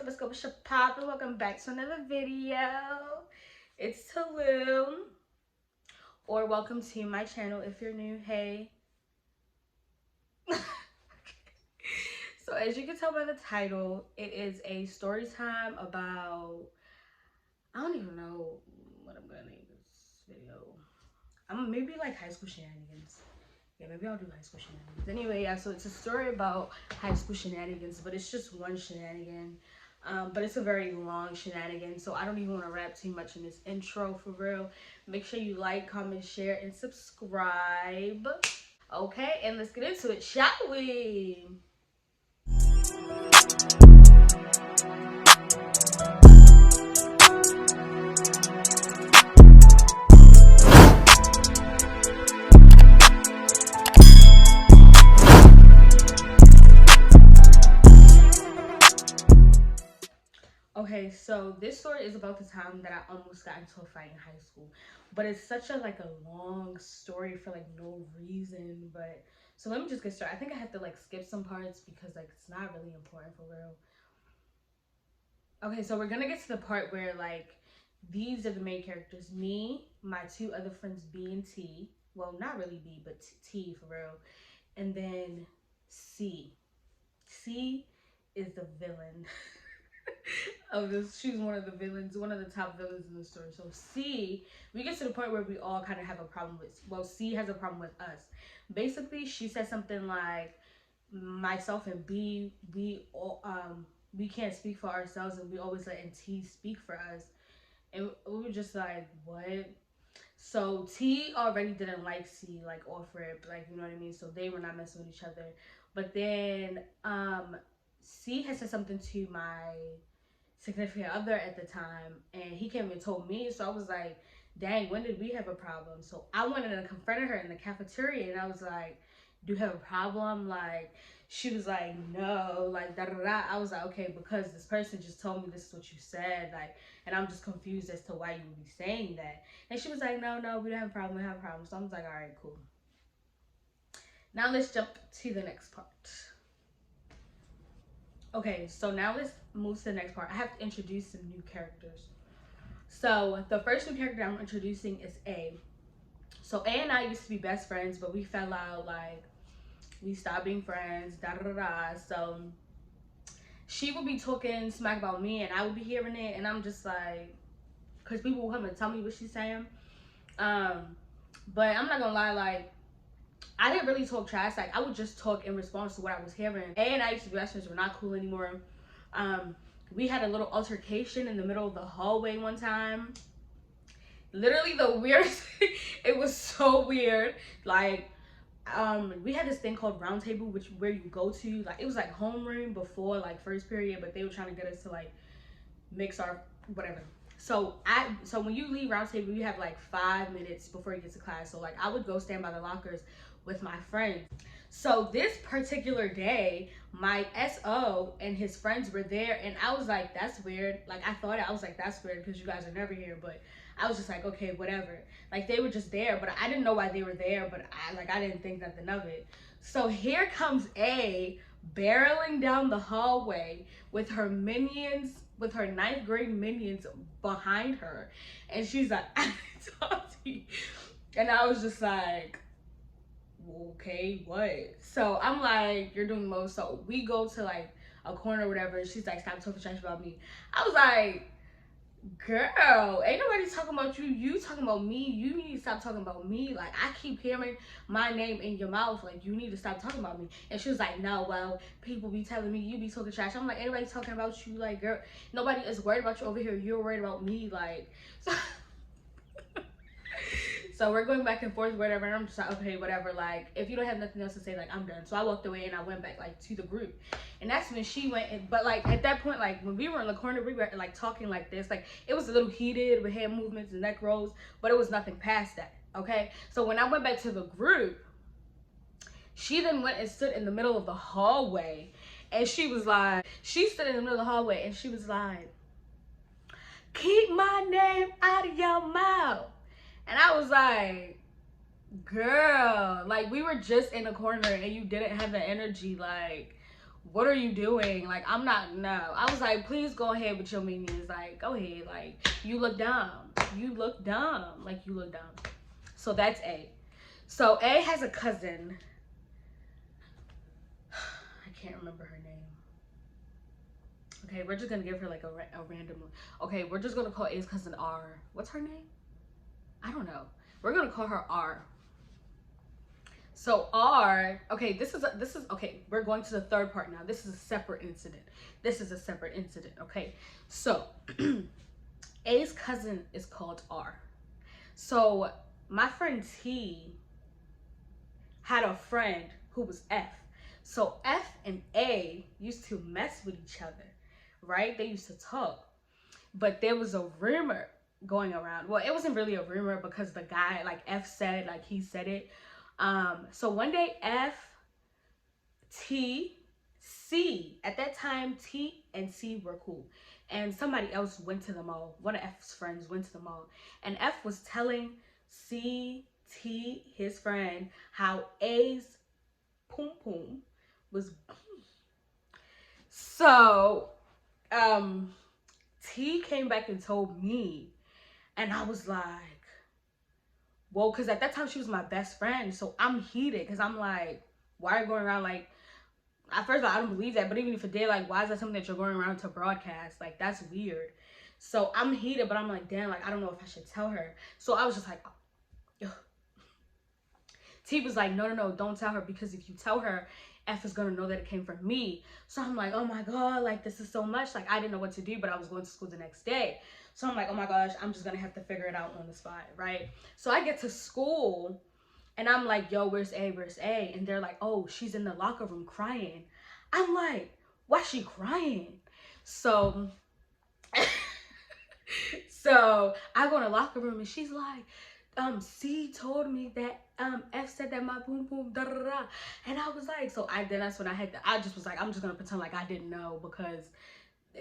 what's good, what's your poppin'? Welcome back to another video. It's Taloo, or welcome to my channel if you're new. Hey. So as you can tell by the title, it is a story time about, I don't even know what I'm gonna name this video. Maybe like high school shenanigans. Yeah, maybe I'll do high school shenanigans. Anyway, yeah, so it's a story about high school shenanigans, but it's just one shenanigan. But it's a very long shenanigan, so I don't even want to rap too much in this intro for real. Make sure you like, comment, share, and subscribe. Okay, and let's get into it, shall we? Okay, so this story is about the time that I almost got into a fight in high school, but it's such a long story for no reason. But so let me just get started. I think I have to skip some parts because it's not really important for real. Okay, so we're gonna get to the part where these are the main characters: me, my two other friends B and T. Well, not really B, but T for real, and then C. C is the villain. Of this, she's one of the villains, one of the top villains in the story. So C, we get to the point where we all kind of have a problem with, well, C has a problem with us. Basically, she said something like, myself and B, we can't speak for ourselves, and we always letting T speak for us. And we were just like, what? So T already didn't like C off rip, you know what I mean? So they were not messing with each other. But then C had said something to my significant other at the time, and he came and told me. So I was like, dang, when did we have a problem? So I went in and confronted her in the cafeteria, and I was like, do you have a problem? She was like, no, da da da. I was like, okay, because this person just told me this is what you said, and I'm just confused as to why you would be saying that. And she was like, no, we don't have a problem, we have a problem. So I was like, all right, cool. Now let's jump to the next part. Okay, so now let's move to the next part. I have to introduce some new characters. So the first new character I'm introducing is A. So A and I used to be best friends, but we fell out, we stopped being friends, da da da da. So she would be talking smack about me, and I would be hearing it, and I'm just like, because people will come and tell me what she's saying. But I'm not gonna lie, I didn't really talk trash. I would just talk in response to what I was hearing. A and I used to be best friends. We're not cool anymore. We had a little altercation in the middle of the hallway one time. Literally the weirdest. It was so weird. We had this thing called round table, where you go to, it was homeroom before first period, but they were trying to get us to mix our whatever. So when you leave round table, you have 5 minutes before you get to class. So I would go stand by the lockers with my friends. So this particular day, my SO and his friends were there, and I was like, that's weird. I was like, that's weird because you guys are never here. But I was just like, okay, whatever. They were just there, but I didn't know why they were there, but I didn't think nothing of it. So here comes A barreling down the hallway with her minions, with her 9th grade minions behind her, and she's like, I talk to you. And I was just like, okay, what? So I'm like, you're doing the most. So we go to a corner or whatever, and she's like, stop talking trash about me. I was like, girl, ain't nobody talking about you. You talking about me. You need to stop talking about me. I keep hearing my name in your mouth. You need to stop talking about me. And she was like, no, well, people be telling me you be talking trash. I'm like, anybody talking about you? Girl, nobody is worried about you over here. You're worried about me. So so we're going back and forth, whatever, and I'm just like, okay, whatever. If you don't have nothing else to say, I'm done. So I walked away and I went back to the group, and that's when she went. But at that point, when we were in the corner, we were talking like this. It was a little heated with hand movements and neck rolls, but it was nothing past that. Okay, so when I went back to the group, she then went and stood in the middle of the hallway, and she stood in the middle of the hallway, and she was like, keep my name out of your mouth. And I was like, girl, we were just in a corner and you didn't have the energy. what are you doing? Like, I'm not, no. I was like, please go ahead with your minions. Like, go ahead. Like, you look dumb. You look dumb. Like, you look dumb. So that's A. So A has a cousin. I can't remember her name. Okay, we're just gonna give her like a random. Okay, we're just gonna call A's cousin R. What's her name? I don't know. We're gonna call her R. So R. Okay, this is okay. We're going to the third part now. This is a separate incident. This is a separate incident. Okay, so A's cousin is called R. So my friend T had a friend who was F. So F and A used to mess with each other, right? They used to talk. But there was a rumor going around. Well, it wasn't really a rumor because the guy, like F said, like he said it. So one day F, T, C, at that time T and C were cool. And somebody else went to the mall. One of F's friends went to the mall. And F was telling C, T, his friend, how A's poom poom was. So, T came back and told me, and I was like, whoa, because at that time she was my best friend. So I'm heated because I'm like, why are you going around like, at first I don't believe that, but even if it did, like, why is that something that you're going around to broadcast? Like, that's weird. So I'm heated, but I'm like, damn, like, I don't know if I should tell her. So I was just like, ugh. T was like, no, don't tell her, because if you tell her, F is gonna know that it came from me. So I'm like, oh my God, like, this is so much. Like, I didn't know what to do, but I was going to school the next day. So I'm like, oh my gosh, I'm just gonna have to figure it out on the spot, right? So I get to school and I'm like, yo, where's A? Where's A? And they're like, oh, she's in the locker room crying. I'm like, why's she crying? So, so I go in the locker room and she's like, C told me that F said that my boom boom da da da, and I was like, so that's when I just was like, I'm just gonna pretend like I didn't know, because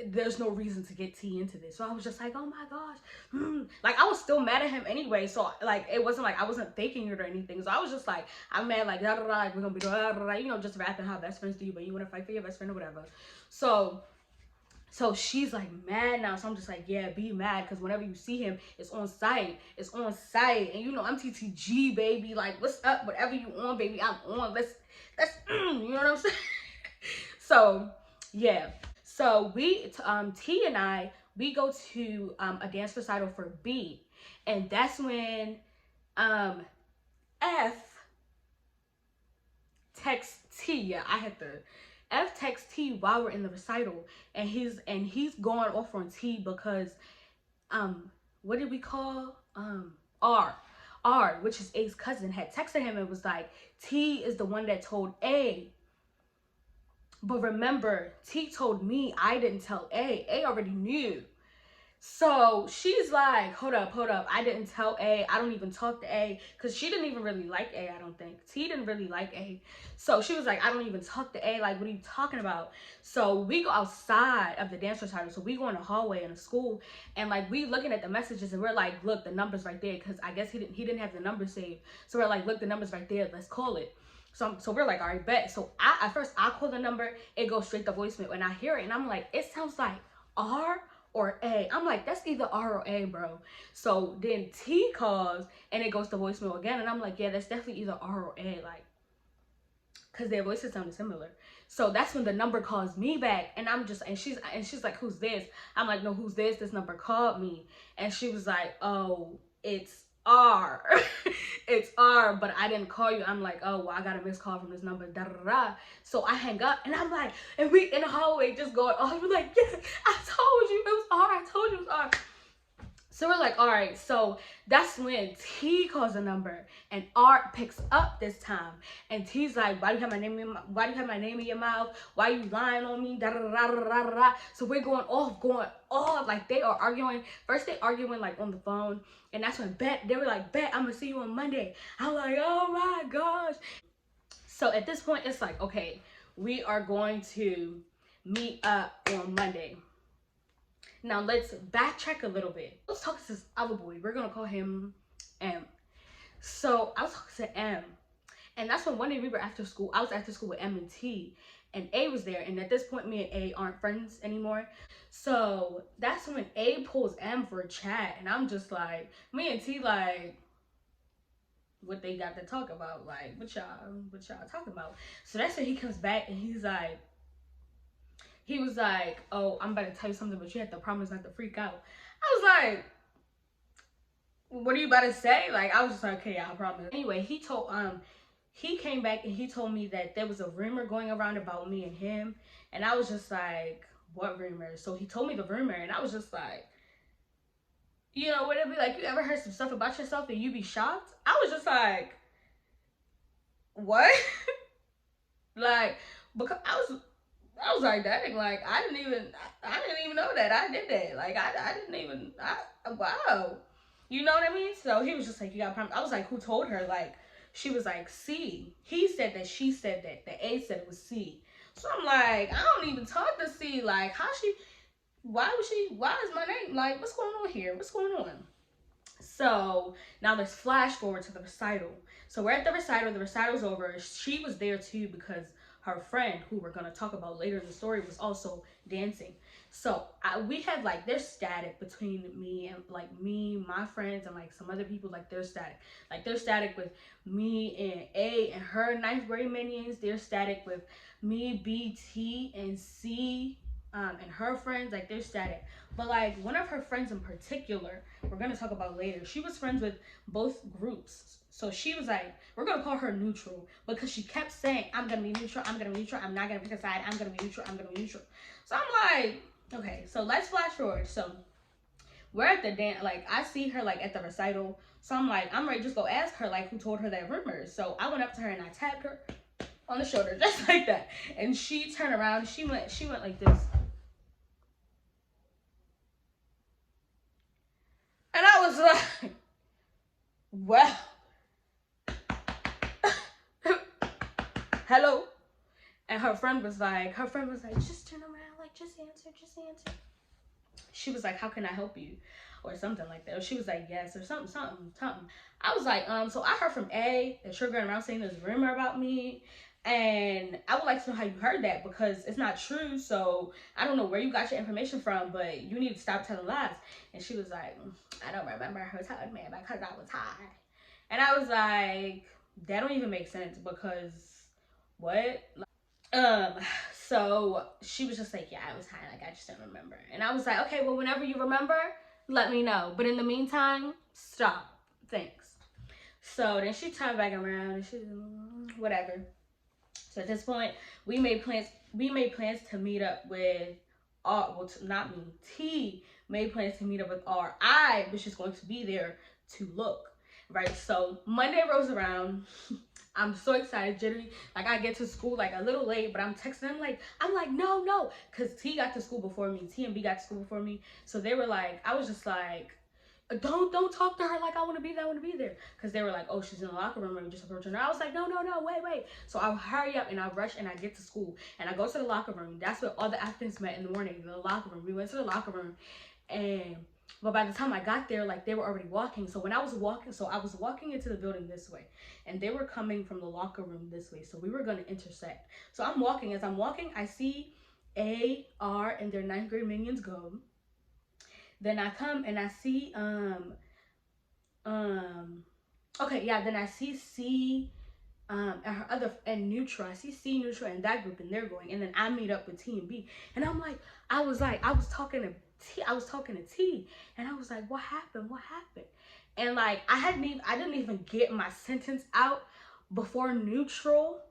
there's no reason to get T into this. So I was just like, oh my gosh, like I was still mad at him anyway. So like it wasn't like I wasn't faking it or anything. So I was just like, I'm mad, like da da da, like we're gonna be da da da, you know, just rapping how best friends do, but you want to fight for your best friend or whatever. So she's like mad now. So I'm just like, yeah, be mad, because whenever you see him, it's on site. It's on site. And you know, I'm TTG, baby. Like, what's up? Whatever you on, baby, I'm on. Let's you know what I'm saying? So, yeah. So we, T and I, we go to a dance recital for B. And that's when F texts T. Yeah, I had to. F texts T while we're in the recital, and he's going off on T because what did we call R, which is A's cousin, had texted him and was like, T is the one that told A. But remember, T told me, I didn't tell A. A already knew. So she's like, hold up, I didn't tell A. I don't even talk to A, because she didn't even really like A, I don't think. T didn't really like A. So she was like, I don't even talk to A. Like, what are you talking about? So we go outside of the dance recital. So we go in the hallway in the school, and like we looking at the messages, and we're like, look, the number's right there, because I guess he didn't have the number saved. So we're like, look, the number's right there. Let's call it. So we're like, all right, bet. So at first I call the number, it goes straight to voicemail, and I hear it, and I'm like, it sounds like R or A. I'm like, that's either R or A, bro. So then T calls and it goes to voicemail again, and I'm like, yeah, that's definitely either R or A, like, because their voices sound similar. So that's when the number calls me back, and I'm just, and she's like, who's this? I'm like, no, who's this? This number called me. And she was like, oh, it's R. It's R, but I didn't call you. I'm like, oh, well, I got a missed call from this number, da da da. So I hang up, and I'm like, and we in the hallway just going, oh, we're like, yeah, I told you it was R. I told you it was R. So we're like, all right. So that's when T calls a number, and R picks up this time, and T's like, why do you have my name in your mouth? Why are you lying on me? Da da da da da da. So we're going off. Like, they are arguing. First they arguing like on the phone, and that's when they were like, bet I'm gonna see you on Monday. I'm like, oh my gosh. So at this point, it's like, okay, we are going to meet up on Monday. Now let's backtrack a little bit. Let's talk to this other boy. We're gonna call him M. So I was talking to M, and that's when one day we were after school. I was after school with M and T, and A was there. And at this point, me and A aren't friends anymore. So that's when A pulls M for a chat, and I'm just like, me and T like, what they got to talk about? Like, what y'all talking about? So that's when he comes back and he was like, oh, I'm about to tell you something, but you have to promise not to freak out. I was like, what are you about to say? Like, I was just like, okay, yeah, I promise. Anyway, he came back and he told me that there was a rumor going around about me and him, and I was just like, what rumor? So he told me the rumor, and I was just like, you know, would it be like, you ever heard some stuff about yourself and you be shocked? I was just like, what? Like, because I was like, dang, like, I didn't even know that I did that. Like, I didn't even, wow. You know what I mean? So he was just like, you got promise. I was like, who told her? Like, she was like, C. He said that, she said that. The A said it was C. So I'm like, I don't even talk to C. Like, why is my name, like, what's going on here? What's going on? So now let's flash forward to the recital. So we're at the recital's over. She was there too because her friend, who we're gonna talk about later in the story, was also dancing. So we had like, there's static between me and like my friends and like some other people. Like there's static. Like there's static with me and A and her ninth grade minions. There's static with me, B, T, and C, and her friends. Like there's static. But like one of her friends in particular, we're gonna talk about later, she was friends with both groups. So she was like, we're gonna call her neutral, because she kept saying, I'm gonna be neutral, I'm gonna be neutral, I'm not gonna pick a side, I'm gonna be neutral, I'm gonna be neutral. So I'm like, okay, so let's flash forward. So we're at the dance, like I see her like at the recital. So I'm like, I'm ready to just go ask her like who told her that rumor. So I went up to her and I tapped her on the shoulder just like that. And she turned around, she went like this. And I was like, well, hello. And her friend was like, just turn around, like, just answer. She was like, how can I help you? Or something like that. Or she was like, yes, or something. I was like, so I heard from A that you're going around saying there's a rumor about me. And I would like to know how you heard that, because it's not true. So I don't know where you got your information from, but you need to stop telling lies. And she was like, I don't remember her telling me because I was high. And I was like, that don't even make sense, because what? So she was just like, yeah, I was high, like I just don't remember. And I was like, okay, well, whenever you remember, let me know. But in the meantime, stop. Thanks. So then she turned back around and she, whatever. So at this point, we made plans to meet up with R. Well, not me. T made plans to meet up with R. I was just going to be there to look. Right. So Monday rolls around. I'm so excited, jittery. Like I get to school like a little late, but I'm texting them I'm like, no, because T got to school before me. T and B got to school before me. So they were like, I was just like, don't talk to her like I want to be there. Because they were like, oh, she's in the locker room, and just approaching her. I was like, no, wait. So I hurry up and I rush and I get to school and I go to the locker room. That's where all the applicants met in the morning, in the locker room. We went to the locker room, but by the time I got there, like they were already walking. So when I was walking into the building this way, and they were coming from the locker room this way. So we were gonna intersect. So I'm walking. As I'm walking, I see A, R, and their ninth grade minions go. Then I come and I see then I see C and neutral. I see C, neutral, and that group, and they're going. And then I meet up with T and B. And I'm like, I was talking to T, and I was like, what happened? And like I didn't even get my sentence out before neutral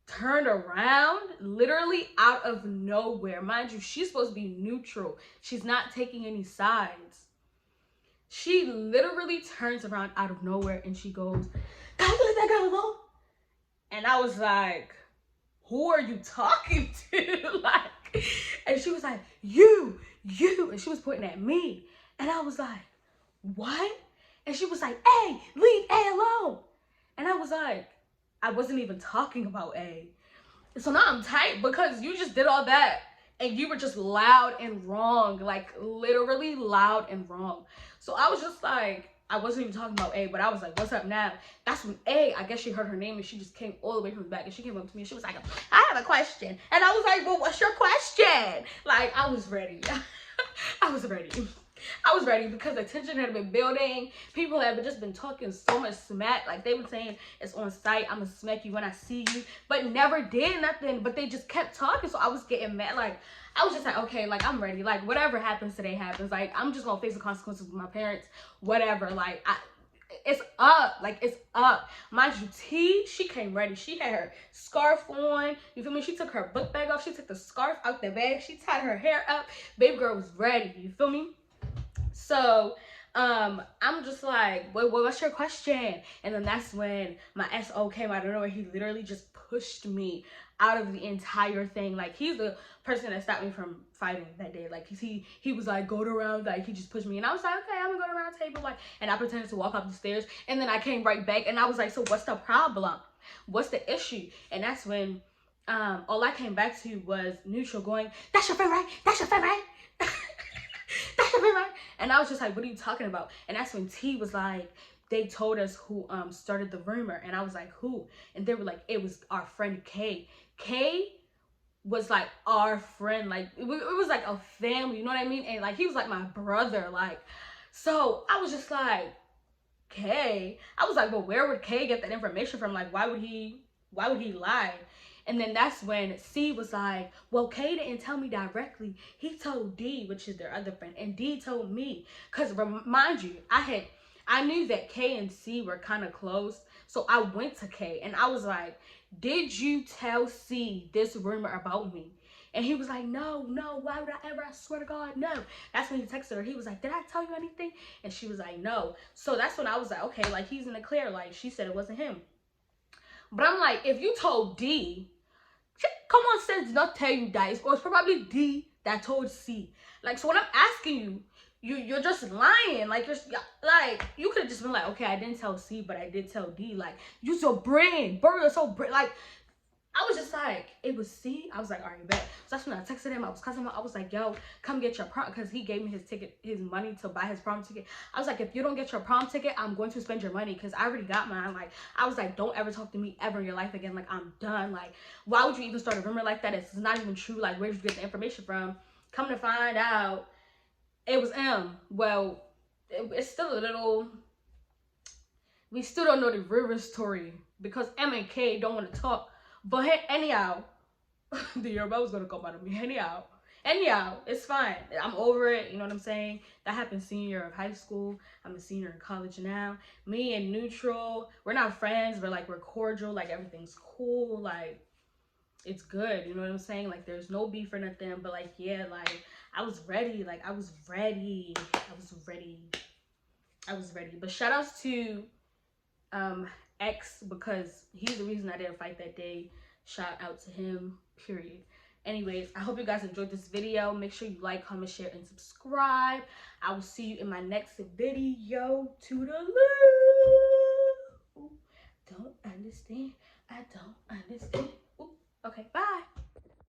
turned around, literally out of nowhere. Mind you, she's supposed to be neutral. She's not taking any sides. She literally turns around out of nowhere and she goes, "Can you let that girl alone?" And I was like, who are you talking to? Like, and she was like, you, and she was pointing at me. And I was like, what? And she was like, hey, leave A alone. And I was like, I wasn't even talking about A. So now I'm tight because you just did all that and you were just loud and wrong, like literally loud and wrong. So I was just like, I wasn't even talking about A, but I was like, what's up now? That's when A, I guess she heard her name and she just came all the way from the back and she came up to me and she was like, I have a question. And I was like, well, what's your question? Like, I was ready. I was ready. I was ready because the tension had been building. People had just been talking so much smack. Like, they were saying, it's on site, I'm gonna smack you when I see you. But never did nothing. But they just kept talking. So I was getting mad. Like, I was just like, okay, like, I'm ready. Like, whatever happens today happens. Like, I'm just gonna face the consequences with my parents. Whatever. Like, it's up. Like, it's up. Mind you, T, she came ready. She had her scarf on. You feel me? She took her book bag off. She took the scarf out the bag. She tied her hair up. Baby girl was ready. You feel me? So, I'm just like, what's your question? And then that's when my SO came out of nowhere. He literally just pushed me out of the entire thing. Like, he's the person that stopped me from fighting that day. Like, he was like, go to round. Like, he just pushed me. And I was like, okay, I'm gonna go to round table. Like, and I pretended to walk up the stairs. And then I came right back. And I was like, so what's the problem? What's the issue? And that's when, all I came back to was Neutral going, that's your friend, right? That's your friend, right? That's your friend, right? And I was just like, what are you talking about? And that's when T was like, they told us who started the rumor. And I was like, who? And they were like, it was our friend K. K was like our friend. Like, it was like a family, you know what I mean? And like, he was like my brother. Like, so I was just like, K? I was like, well, where would K get that information from? Like, why would he lie? And then that's when C was like, well, K didn't tell me directly. He told D, which is their other friend, and D told me. Because remind you, I knew that K and C were kind of close. So I went to K and I was like, did you tell C this rumor about me? And he was like, no, why would I ever? I swear to God, no. That's when he texted her. He was like, did I tell you anything? And she was like, no. So that's when I was like, okay, like, he's in the clear. Like, she said it wasn't him. But I'm like, if you told D, common sense not tell you that. It's probably D that told C. Like, so when I'm asking you're just lying. Like, you could have just been like, okay, I didn't tell C, but I did tell D. Like, use your brain. Burn your soul. Like, I was just like, it was C. I was like, all right, bet. So that's when I texted him. I was cussing him. I was like, yo, come get your prom, because he gave me his ticket, his money to buy his prom ticket. I was like, if you don't get your prom ticket, I'm going to spend your money, because I already got mine. Like, I was like, don't ever talk to me ever in your life again. Like, I'm done. Like, why would you even start a rumor like that? It's not even true. Like, where did you get the information from? Come to find out, it was M. Well, it's still a little, we still don't know the real story, because M and K don't want to talk. But anyhow, the Yoruba was gonna come out of me. Anyhow, it's fine. I'm over it. You know what I'm saying? That happened senior year of high school. I'm a senior in college now. Me and Neutral, we're not friends, but like, we're cordial. Like, everything's cool. Like, it's good. You know what I'm saying? Like, there's no beef or nothing. But like, yeah, like, I was ready. Like, I was ready. But shout outs to X, because he's the reason I didn't fight that day. Shout out to him, period. Anyways, I hope you guys enjoyed this video. Make sure you like, comment, share, and subscribe. I will see you in my next video. Toodaloo. Don't understand. I don't understand. Ooh, okay, bye.